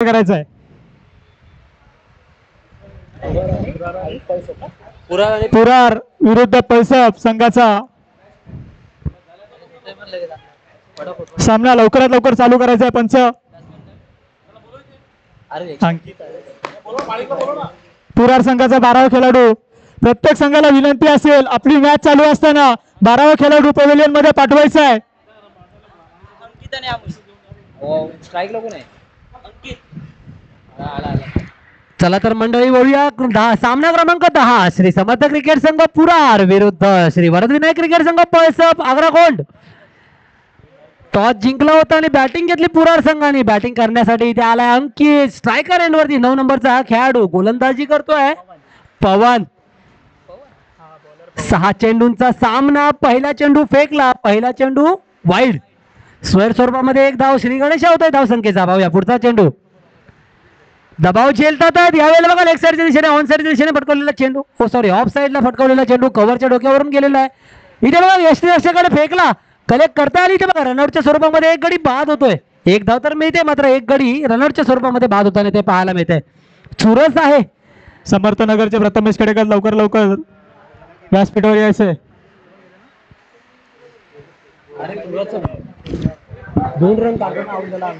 करायचं आहे. पुरार विरुद्ध पळसप संघाचा सामना लवकरात लवकर चालू करायचा आहे. पंच पुरार संघाचा 12वा खेळाडू. प्रत्येक संघाला विनंती असेल आपली मॅच चालू असताना 12वा खेळाडू पवेलियन मध्ये पाठवायचा आहे. चला तर मंडळी वळूया सामना क्रमांक 10 श्री समर्थ क्रिकेट संघ पुरार विरुद्ध श्री वरदविनायक क्रिकेट संघ पळसप आग्राकोंड. टॉस जिंकला होता आणि बॅटिंग घेतली पुरार संघाने. बॅटिंग करण्यासाठी इथे आलाय अंकित. स्ट्रायकर एंड वरती 9 नंबरचा हा खेळाडू गोलंदाजी करतोय पवन. 6 चेंडूंचा सामना. पहिला चेंडू फेकला. पहिला चेंडू वाईड. स्क्वेअर स्वरूपामध्ये एक धाव. श्री गणेश होतोय धाव संख्येचा. पाहूया पुढचा चेंडू. दबाव झेलतात आहेत यावेळेला बघा. लेग साईडच्या दिशेने ऑन साईडच्या दिशेने फटकवलेला चेंडू. सॉरी ऑफ साईडला फटकवलेला चेंडू कव्हरच्या डोक्यावरून गेलेला आहे. इथे बघा यष्टीदर्शकाकडे फेकला. कलेक्ट करता आली. इथे बघा रनआउटच्या स्वरूपामध्ये एक गडी बाद होतोय. एक धाव तर मिळते मात्र एक गडी रनआउटच्या स्वरूपामध्ये बाद होताना ते पाहायला मिळते. चुरस आहे. समर्थनगरचे प्रथमेश कडेकर लवकर लवकर व्यासपीठावर यायचंय. 2 रन काढून आऊट झाला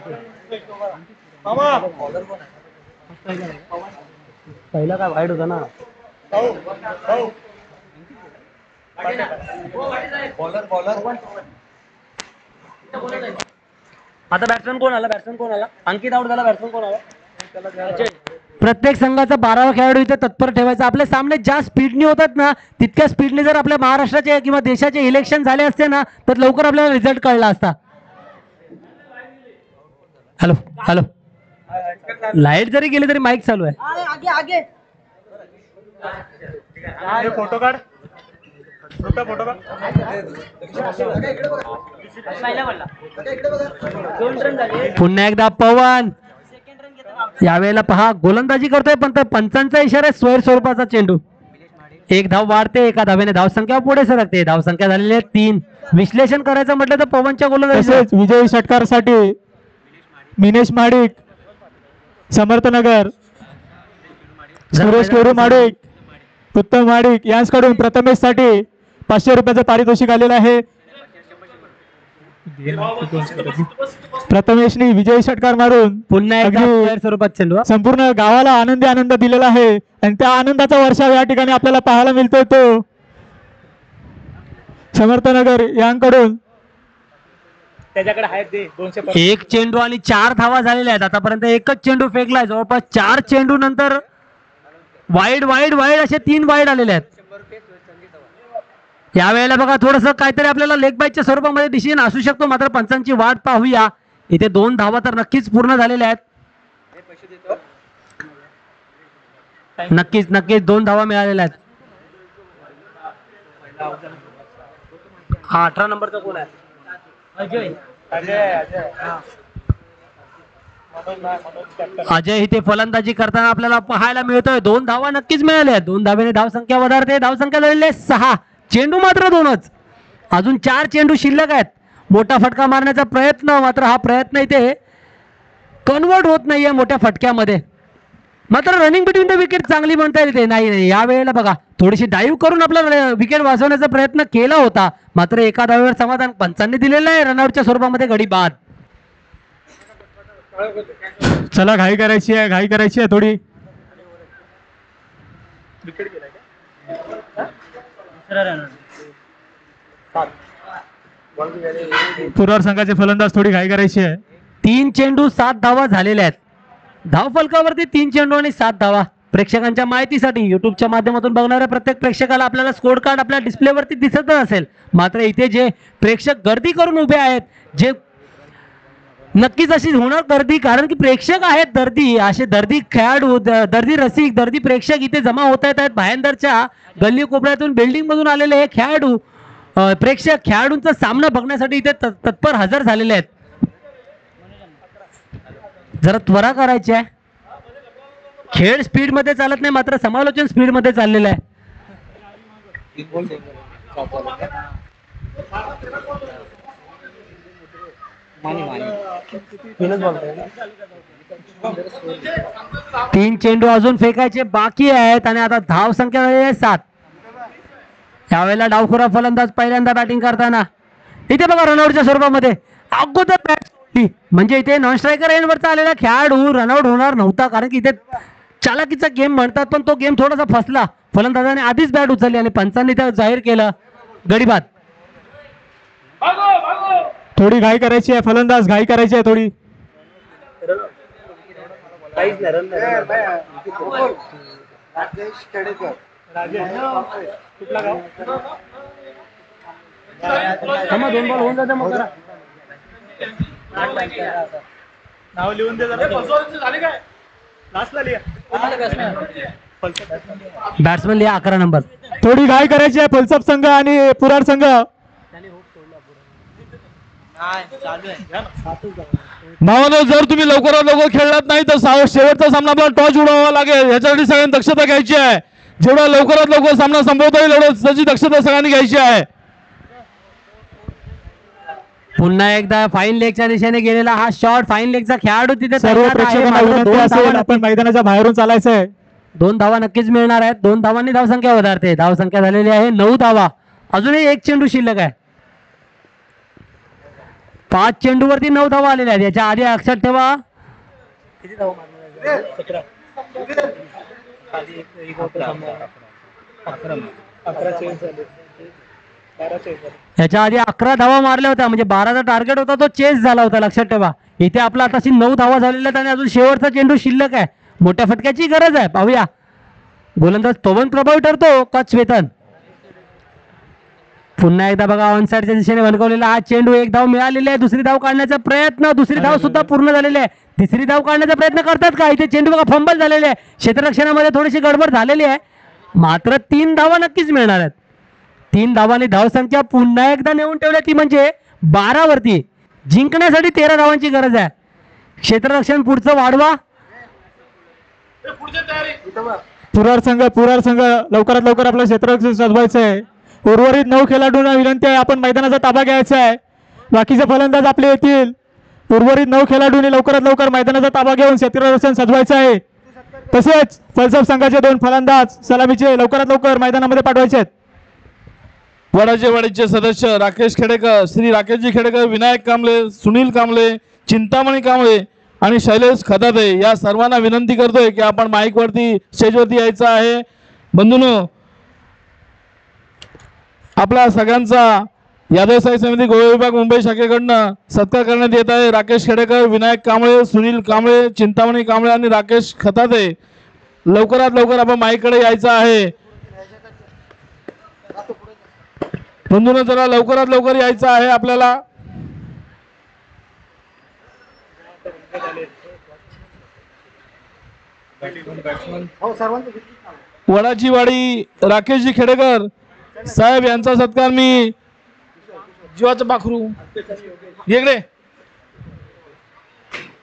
पहिला काय वाईट होता ना. आता बॅट्समन कोण आला. अंकित आऊट झाला. बॅट्समन कोण आला. प्रत्येक संघाचा 12वा खेळाडू इथे तत्पर ठेवायचा. आपले सामने ज्या स्पीडने होतात ना तितक्या स्पीडने जर आपल्या महाराष्ट्राचे किंवा देशाचे इलेक्शन झाले असते ना तर लवकर आपल्याला रिझल्ट कळला असता. हॅलो हॅलो लाईट जरी गेली तरी माईक चालू आहे. फोटो काढ. पुन्हा एकदा पवन. यावेळेला पहा गोलंदाजी करतोय पण पंचांचा इशारा स्क्वेअर स्वरूपाचा चेंडू. एक धाव वाढते. एका धावेने धावसंख्या पुढे सरकते. धावसंख्या झालेली आहे 3. विश्लेषण करायचं म्हटलं तर पवनच्या गोलंदाजी विजयी षटकारासाठी मिनेश माडिक समर्थनगर, सुरेश केरू माडिक, उत्तम माडिक यांच्याकडून प्रथमेश साठी 500 रुपयाचं पारितोषिक आलेलं आहे. प्रथमेशनी विजयी षटकार मारून पुन्हा एकदा स्वरूपात चेंडू संपूर्ण गावाला आनंद दिलेला आहे आणि त्या आनंदाचा वर्षाव या ठिकाणी आपल्याला पाहायला मिळतोय. तो समर्थनगर यांकडून त्याच्याकडे आहेत ते 200. एक चेंडू आणि 4 धावा झालेल्या आहेत. आतापर्यंत एकच चेंडू फेकलाय. जवळपास 4 चेंडू नंतर वाईड वाईड वाईड असे 3 वाईड आलेले आहेत. यावेळेला बघा थोडंसं काहीतरी आपल्याला लेग बाईटच्या स्वरूपामध्ये डिसिजन असू शकतो मात्र पंचांची वाट पाहूया. इथे 2 धावा तर नक्कीच पूर्ण झालेल्या आहेत. नक्कीच 2 धावा मिळालेल्या आहेत. 18 नंबरचा कोण आहे. अजय इथे फलंदाजी करताना आपल्याला पाहायला मिळतोय. 2 धावा नक्कीच मिळाल्या. 2 धावेने धावसंख्या वधारते. धावसंख्या झालेली 6. चेंडू मात्र 2च. अजून 4 चेंडू शिल्लक आहेत. मोठा फटका मारण्याचा प्रयत्न मात्र हा प्रयत्न इथे कन्वर्ट होत नाहीये मोठ्या फटक्यामध्ये. मात्र रनिंग बिटवीन द विकेट चांगली म्हणता येते. नाही या वेळेला बघा थोडीशी डाईव्ह करून आपला विकेट वाचवण्याचा प्रयत्न केला होता मात्र एका धावेवर समाधान पंचांनी दिलेलं आहे. रनआउटच्या स्वरूपामध्ये गडी बाद. चला घाई करायची आहे थोडी. पुरार संघाचे फलंदाज थोडी घाई करायची आहे. 3 चेंडू 7 धावा झालेल्या आहेत. धाव फलकावरती 3 चेंडू आणि 7 धावा. प्रेक्षकांच्या माहितीसाठी युट्यूबच्या माध्यमातून बघणाऱ्या प्रत्येक प्रेक्षकाला आपल्याला स्कोर कार्ड आपल्या डिस्प्लेवरती दिसतच असेल. मात्र इथे जे प्रेक्षक गर्दी करून उभे आहेत जे नक्कीच अशी होणार गर्दी कारण की प्रेक्षक आहेत दर्दी. असे दर्दी खेळाडू दर्दी रसिक दर्दी प्रेक्षक इथे जमा होत आहेत. बाहेरच्या गल्ली कोपऱ्यातून बिल्डिंग मधून आलेले हे खेळाडू प्रेक्षक खेळाडूंचा सामना बघण्यासाठी इथे तत्पर हजर झालेले आहेत. जरा त्वरा करायची आहे. खेळ स्पीड मध्ये चालत नाही मात्र समालोचन स्पीड मध्ये चाललेलं आहे. मानी तीन चेंडू अजून फेकायचे बाकी आहेत आणि आता धाव संख्या झालेली आहे 7. यावेळेला डावखुरा फलंदाज पहिल्यांदा बॅटिंग करताना इथे बघा रनआउटच्या स्वरूपामध्ये अगोदर बॅट सोडली. म्हणजे इथे नॉन स्ट्रायकर एंडवरचा आलेला खेळाडू रनआउट होणार नव्हता, कारण की इथे चालाकीचा गेम म्हणतात पण तो गेम थोडासा फसला. फलंदाजाने आधीच बॅट उचलली आणि पंचांनी त्या जाहीर केलं गडी बाद. थोडी घाई करायची आहे, फलंदाज घाई करायची आहे थोडी. कुठला गाव? दोन बॉल होऊन जाते मग करा. नाव लिहून दे जरा. झाले काय लास्टला लिहा. बॅट्समन लिहा 11 नंबर. थोडी घाई करायची आहे फलसप संघ आणि पुरार संघ. भावानो, जर तुम्ही लवकरात लवकर खेळलात नाही तर शेवटचा सामना आपल्याला टॉस उडवावा लागेल. याच्यासाठी सगळ्यांनी दक्षता घ्यायची आहे. जेवढा लवकरात लवकर सामना संपवता येईल एवढं त्याची दक्षता सगळ्यांनी घ्यायची आहे. पुन्हा एकदा फाईन लेगच्या दिशेने गेलेला हा शॉट. फाईन लेगचा खेळाडू तिथे सर्व तैनात आहे. प्रेक्षकांना मात्र विनंती दोन असेल धावा आपण मैदानाच्या बाहेरून चालायचं आहे. 2 धावा नक्कीच मिळणार आहेत. 2 धावांनी धावसंख्या वधारते. धावसंख्या झालेली आहे 9 धावा. अजूनही एक चेंडू शिल्लक आहे. 5 चेंडूवरती 9 धावा आलेल्या आहेत. याच्या आधी लक्षात ठेवा याच्या आधी 11 धावा मारल्या होत्या, म्हणजे 12चा टार्गेट होता तो चेस झाला होता. लक्षात ठेवा इथे आपला आताशी 9 धावा झालेल्या आहेत आणि अजून शेवटचा चेंडू शिल्लक आहे. मोठ्या फटक्याची गरज आहे. पाहूया गोलंदाज पवन प्रभावी ठरतो का चेतन. पुन्हा एकदा बघा ऑन साइडच्या दिशेने वळकवलेला हा चेंडू. 1 धाव मिळालेली आहे. दुसरी धाव काढण्याचा प्रयत्न. दुसरी धाव सुद्धा पूर्ण झालेली आहे. तिसरी धाव काढण्याचा प्रयत्न करतात का. इथे चेंडू बघा फंबल झालेले आहे. क्षेत्ररक्षणामध्ये थोडीशी गडबड झालेली आहे. मात्र 3 धावा नक्कीच मिळणार आहेत. 3 धावांनी धावसंख्या पुन्हा एकदा नेऊन ठेवल्या, ती म्हणजे 12 वरती. जिंकण्यासाठी 13 धावांची गरज आहे. क्षेत्ररक्षण पुढचं वाढवा. पुरार संघ लवकरात लवकर आपलं क्षेत्ररक्षण सजवायचं आहे. उर्वरित 9 खेळाडूंना विनंती आहे आपण मैदानाचा ताबा घ्यायचा आहे. बाकीचे फलंदाज आपले येतील. उर्वरित 9 खेळाडूंनी लवकरात लवकर मैदानाचा ताबा घेऊन क्षेत्ररक्षण सजवायचं आहे. तसेच फलसप संघाचे 2 फलंदाज सलामीचे लवकरात लवकर मैदानामध्ये पाठवायचे आहेत. वडाचे वाडीचे सदस्य राकेश खेडेकर, श्री राकेशजी खेडेकर, विनायक कांबळे, सुनील कांबळे, चिंतामणी कांबळे आणि शैलेश खदाते या सर्वांना विनंती करतोय की आपण माईक वरती स्टेजवरती यायचं आहे. बंधूंनो, आपला सगळ्यांचा यादव साई समिती गोवा विभाग मुंबई शाखेकडनं सत्कार करण्यात येत आहे. राकेश खेडेकर, विनायक कांबळे, सुनील कांबळे, चिंतामणी कांबळे आणि राकेश खताते लवकरात लवकर आपण माईकडे यायचं आहे. बंधूंनो, जरा लवकरात लवकर यायचं आहे आपल्याला. वडाची वाडी राकेशजी खेडेकर साहेब यांचा सत्कार मी जीवाचं पाखरू इकडे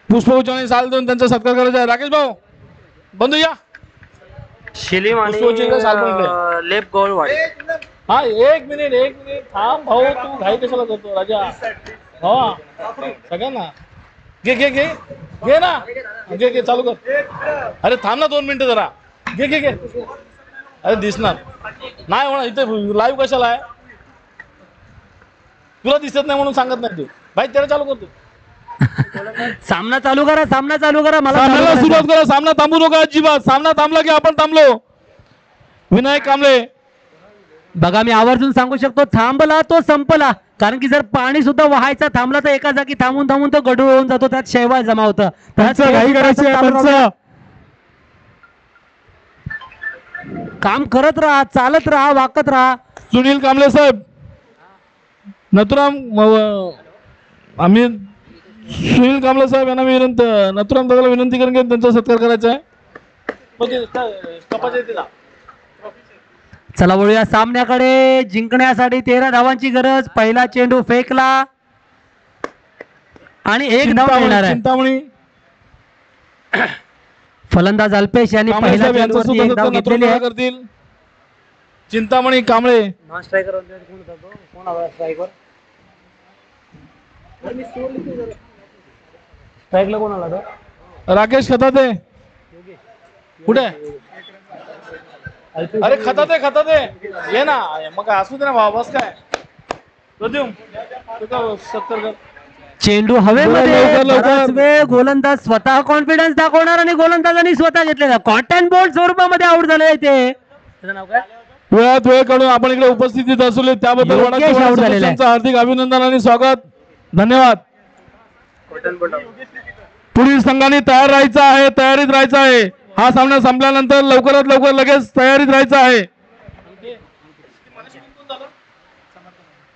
पुष्पगुच्छ साल देऊन त्यांचा सत्कार करायचा आहे. राकेश भाऊ, बंधू या. शिलीम आणि लेप गोलवाडी. हा, एक मिनिट थांब भाऊ, तू घाई कशाला करतो राजा. हा, सगळ्यांना घे घे घे घे ना, घे घे चालू कर. अरे थांब ना 2 मिनिटं जरा. घे घे घे. अरे दिसणार नाही होणार इथे लाईव्ह कशाला आहे. तुला दिसत नाही म्हणून सांगत नाही तू. भाई त्याला चालू करतो. सामना चालू करा. मला सामन्याला सुरुवात करा. सामना थांबू नका अजिबात. सामना थांबला की आपण थांबलो. विनायक कांबळे बघा, मी आवर्जून सांगू शकतो, थांबला तो संपला. कारण की जर पाणी सुद्धा वाहायचा थांबला तर एका जागी थांबून तो गडूळ होऊन जातो. त्यात शेवाळ जमा होतं. घाई करायची आहे पंच. काम करत राहा, चालत राहा, वाकत राहा. सुनील कांबळे साहेब, नथुराम आम्ही सुनील कांबळे साहेब यांना मी नथुराम दादाला विनंती करून घेऊन त्यांचा सत्कार करायचा आहे. चला वळूया सामन्याकडे. जिंकण्यासाठी 13 धावांची गरज. पहिला चेंडू फेकला आणि 1 धाव मिळणार आहे. चिंतामणी फलंदाज अल्पेश यांनी पहिल्या चेंडूवरती 1 धाव घेतलेली आहे. करतील चिंतामणी कांबळे. नॉन स्ट्रायकर कोण हवा स्ट्रायकर. स्ट्राईकला कोण आला? राकेश खताते कुठे? अरे खताते ये ना, मग काय असू दे ना भावा, बस काय प्रद्युम तू का 70 कर. चेंडू हवेमध्ये, लवकर, लवकर. बराच वेळ गोलंदाज स्वतः कॉन्फिडन्स दाखवणार आणि गोलंदाजांनी स्वतः घेतलेला कॉटन बॉल स्वरूपामध्ये आउट झाले ते. त्याचं नाव काय? वेळात वेळ काढून आपण इकडे उपस्थितीत असले त्याबद्दल योगेश वडाळचे out झालेला आहे. सदस्यांचं हार्दिक अभिनंदन आणि स्वागत, धन्यवाद. पुढील संघाने तयार राहायचं आहे, तयारीत राहायचं आहे. हा सामना संपल्यानंतर लवकरात लवकर लगेच तयारीत राहायचं आहे.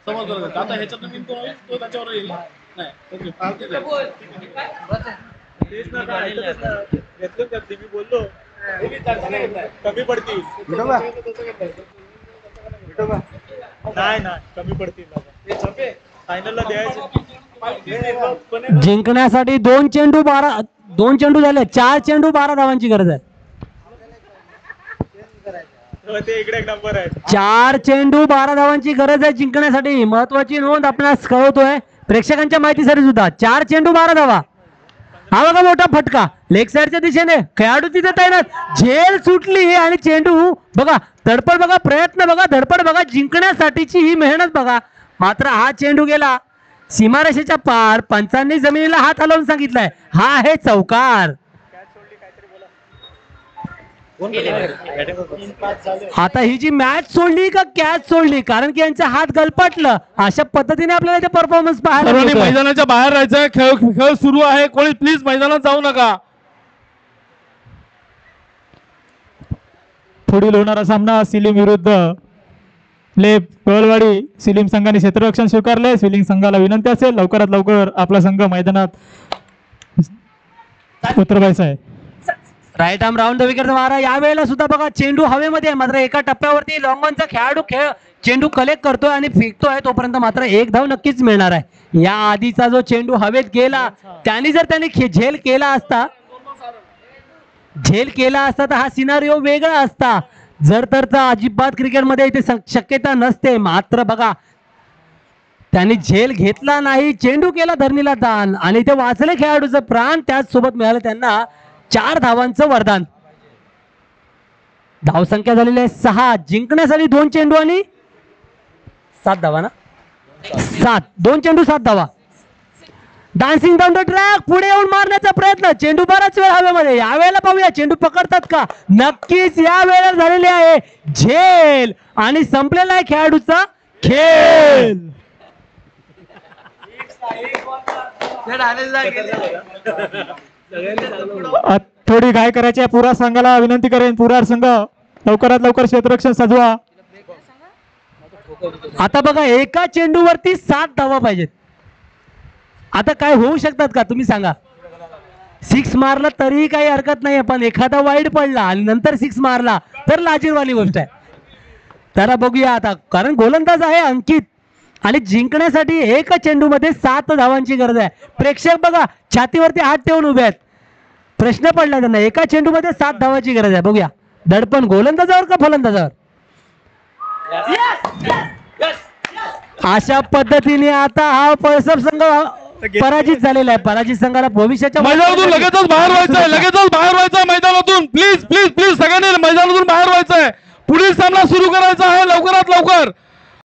आता ह्याच्यातून मी तो त्याच्यावर येईल. मी बोललो कमी पडतील. नाही कमी पडतील. फायनलला द्यायचे. जिंकण्यासाठी 2 चेंडू झाले, 4 चेंडू 12 धावांची गरज आहे. ते इकडे एक नंबर आहे. 4 चेंडू 12 धावांची गरज आहे जिंकण्यासाठी. महत्वाची नोंद आपणास कळवतोय प्रेक्षकांच्या माहितीसाठी सुद्धा. 4 चेंडू 12 धावा. हा बघा मोठा फटका लेग साईडच्या दिशेने, खेळाडू तिथे तैनात, झेल सुटली आणि चेंडू बघा, धडपड बघा, प्रयत्न बघा, धडपड बघा, जिंकण्यासाठीची ही मेहनत बघा. मात्र हा चेंडू गेला सीमारेषेच्या पार. पंचांनी जमिनीला हात हलवून सांगितलाय हा आहे चौकार. आता ही जी मॅच सोडली का कॅच सोडली, कारण की यांचा हात गलपटलं. अशा पद्धतीने आपल्याला ते परफॉर्मन्स पाहायला सर्वांनी मिळतोय. मैदानाच्या बाहेर राहायचंय. खेळ सुरू आहे. कोणी प्लीज मैदानात जाऊ नका. पुढील होणारा सामना सिलीम विरुद्ध लेप गवळवाडी. सिलीम संघाने क्षेत्ररक्षण स्वीकारले. सिलीम संघाला विनंती असेल लवकरात लवकर आपला संघ मैदानात उतरवायचा आहे. Right arm round the wicket मारा. यावेळेला सुद्धा बघा चेंडू हवेमध्ये आहे, मात्र एका टप्प्यावरती लॉंगॉनचा खेळाडू चेंडू कलेक्ट करतोय आणि फेकतोय. तोपर्यंत मात्र 1 धाव नक्कीच मिळणार आहे. या आधीचा जो चेंडू हवेत गेला त्यांनी जर त्याने झेल केला असता तर हा सिनारिओ वेगळा असता. जर तर अजिबात क्रिकेटमध्ये इथे शक्यता नसते. मात्र बघा त्यांनी झेल घेतला नाही, चेंडू केला धरणीला दान आणि ते वाचले खेळाडूचं प्राण. त्याच सोबत मिळालं त्यांना 4 धावांचं वरदान. धावसंख्या झालेली आहे 6. जिंकण्यासाठी 2 चेंडू आणि 7 धावा ना, 7. 2 चेंडू 7 धावा. डान्सिंग डाऊन द ट्रॅक, पुढे येऊन मारण्याचा प्रयत्न. चेंडू बराच वेळ हवेमध्ये. यावेळेला पाहूया चेंडू पकडतात का. नक्कीच या वेळेला झालेली आहे झेल आणि संपलेला आहे खेळाडूचा खेळ. थोडी घाई करायची आहे. पुरा संघाला विनंती करेन, पुरार संघ लवकरात लवकर क्षेत्ररक्षण सजवा. आता बघा एका चेंडूवरती 7 धावा पाहिजेत. आता काय होऊ शकतात का तुम्ही सांगा. 6 मारला तरीही काही हरकत नाही, पण एखादा वाईड पडला आणि नंतर 6 मारला तर लाजीरवाणी गोष्ट आहे. त्याला बघूया आता, कारण गोलंदाज आहे अंकित आणि जिंकण्यासाठी एका चेंडूमध्ये 7 धावांची गरज आहे. प्रेक्षक बघा छातीवरती हात ठेवून उभे आहेत. प्रश्न पडला त्यांना, एका चेंडूमध्ये 7 धावांची गरज आहे. बघूया दडपण गोलंदाजावर का फलंदाजावर. अशा पद्धतीने आता हा पळसप संघ पराजित झालेला आहे. पराजित संघाला भविष्याच्या मैदानातून लगेचच बाहेर व्हायचंय, लगेचच बाहेर व्हायचंय मैदानातून. प्लीज प्लीज प्लीज सगळ्यांनी मैदानातून बाहेर व्हायचंय. पुढील सामना सुरू करायचा आहे लवकरात लवकर.